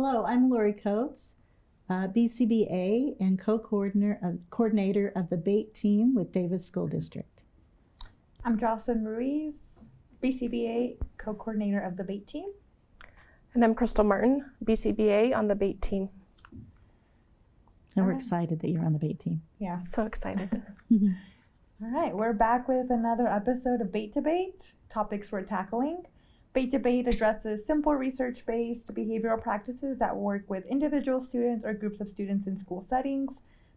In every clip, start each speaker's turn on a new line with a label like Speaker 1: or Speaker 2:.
Speaker 1: Hello, I'm Lori Coates, BCBA and coordinator of the BATE team with Davis School District.
Speaker 2: I'm Jocelyn Ruiz, BCBA co-coordinator of the BATE team.
Speaker 3: And I'm Crystal Martin, BCBA on the BATE team.
Speaker 1: And we're excited that you're on the BATE team.
Speaker 2: Yeah.
Speaker 3: So excited.
Speaker 2: All right, we're back with another episode of BATE Debate, topics we're tackling. BATE Debate addresses simple research-based behavioral practices that work with individual students or groups of students in school settings.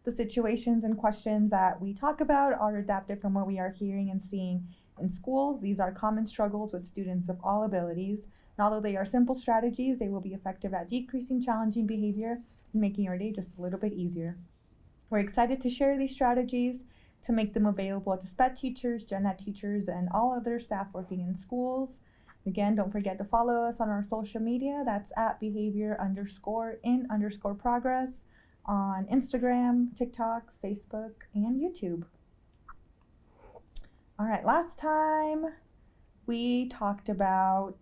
Speaker 2: The situations and questions that we talk about are adapted from what we are hearing and seeing in schools. These are common struggles with students of all abilities. And although they are simple strategies, they will be effective at decreasing challenging behavior and making your day just a little bit easier. We're excited to share these strategies to make them available to SPED teachers, gen ed teachers, and all other staff working in schools. Again, don't forget to follow us on our social media. That's at behavior_in_progress on Instagram, TikTok, Facebook, and YouTube. All right, last time we talked about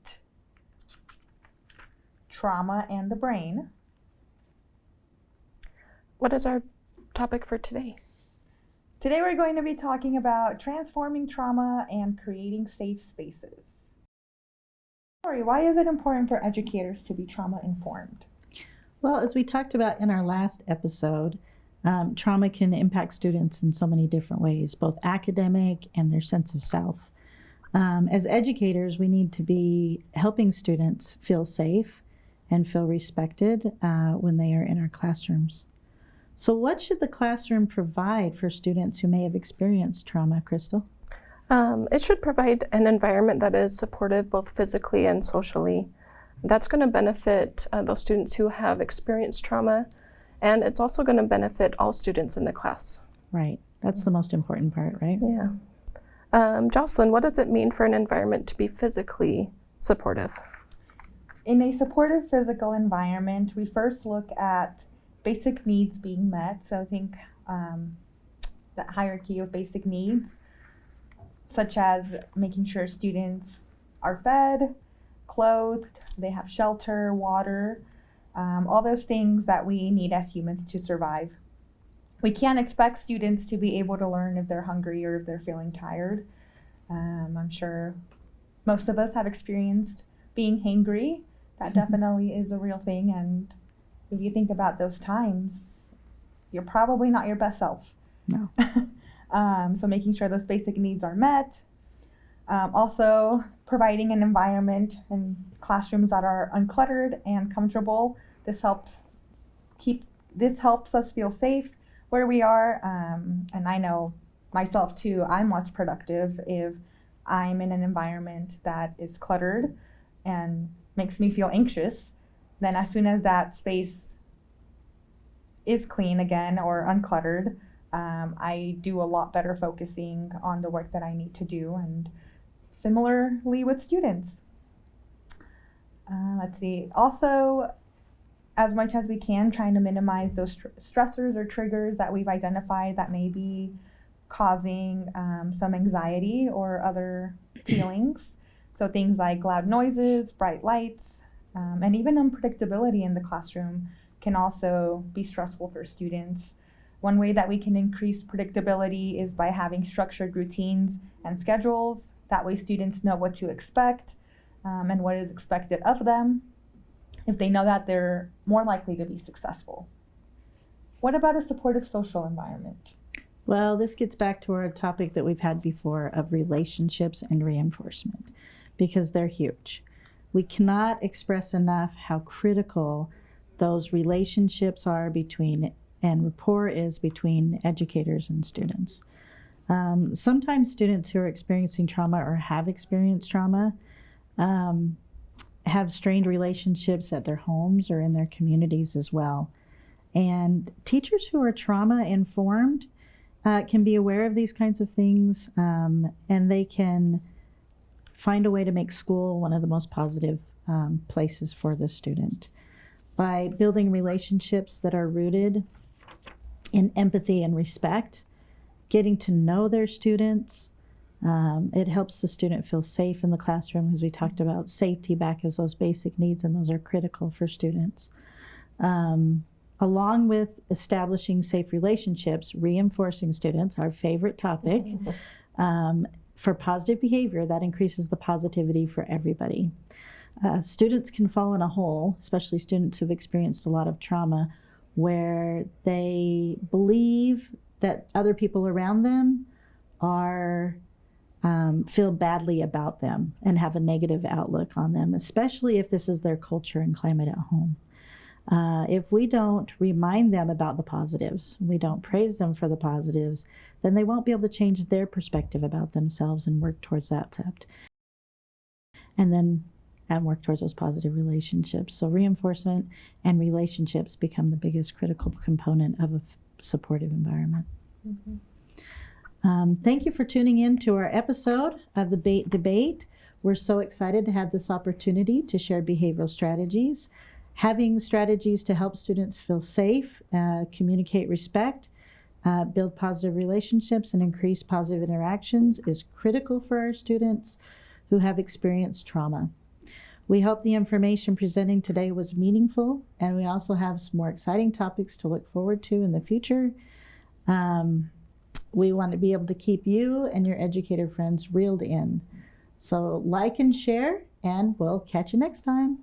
Speaker 2: trauma and the brain.
Speaker 3: What is our topic for today?
Speaker 2: Today we're going to be talking about transforming trauma and creating safe spaces. Lori, why is it important for educators to be trauma informed?
Speaker 1: Well, as we talked about in our last episode, trauma can impact students in so many different ways, both academic and their sense of self. As educators, we need to be helping students feel safe and feel respected when they are in our classrooms. So what should the classroom provide for students who may have experienced trauma, Crystal?
Speaker 3: It should provide an environment that is supportive both physically and socially. That's going to benefit those students who have experienced trauma, and it's also going to benefit all students in the class.
Speaker 1: Right. That's the most important part, right?
Speaker 3: Yeah. Jocelyn, what does it mean for an environment to be physically supportive?
Speaker 2: In a supportive physical environment, we first look at basic needs being met. So I think that hierarchy of basic needs, such as making sure students are fed, clothed, they have shelter, water, all those things that we need as humans to survive. We can't expect students to be able to learn if they're hungry or if they're feeling tired. I'm sure most of us have experienced being hangry. That definitely is a real thing, and if you think about those times, you're probably not your best self.
Speaker 1: No.
Speaker 2: So making sure those basic needs are met. Also providing an environment and classrooms that are uncluttered and comfortable. This helps us feel safe where we are. And I know myself too, I'm less productive if I'm in an environment that is cluttered and makes me feel anxious. Then as soon as that space is clean again or uncluttered, I do a lot better focusing on the work that I need to do, and similarly with students. Let's see. Also, as much as we can, trying to minimize those stressors or triggers that we've identified that may be causing some anxiety or other feelings. So things like loud noises, bright lights, and even unpredictability in the classroom can also be stressful for students. One way that we can increase predictability is by having structured routines and schedules. That way students know what to expect and what is expected of them. If they know that, they're more likely to be successful. What about a supportive social environment?
Speaker 1: Well, this gets back to our topic that we've had before of relationships and reinforcement, because they're huge. We cannot express enough how critical those relationships are between, and rapport is between educators and students. Sometimes students who are experiencing trauma or have experienced trauma have strained relationships at their homes or in their communities as well. And teachers who are trauma informed can be aware of these kinds of things, and they can find a way to make school one of the most positive places for the student. By building relationships that are rooted in empathy and respect, getting to know their students, it helps the student feel safe in the classroom, as we talked about safety back as those basic needs, and those are critical for students. Along with establishing safe relationships, reinforcing students, our favorite topic, for positive behavior that increases the positivity for everybody. Students can fall in a hole, especially students who've experienced a lot of trauma, where they believe that other people around them are feel badly about them and have a negative outlook on them, especially if this is their culture and climate at home. If we don't remind them about the positives, we don't praise them for the positives, then they won't be able to change their perspective about themselves and work towards that and work towards those positive relationships. So reinforcement and relationships become the biggest critical component of a supportive environment. Thank you for tuning in to our episode of the BATE Debate. We're so excited to have this opportunity to share behavioral strategies. Having strategies to help students feel safe, communicate respect, build positive relationships, and increase positive interactions is critical for our students who have experienced trauma. We hope the information presenting today was meaningful, and we also have some more exciting topics to look forward to in the future. We want to be able to keep you and your educator friends reeled in. So like and share, and we'll catch you next time.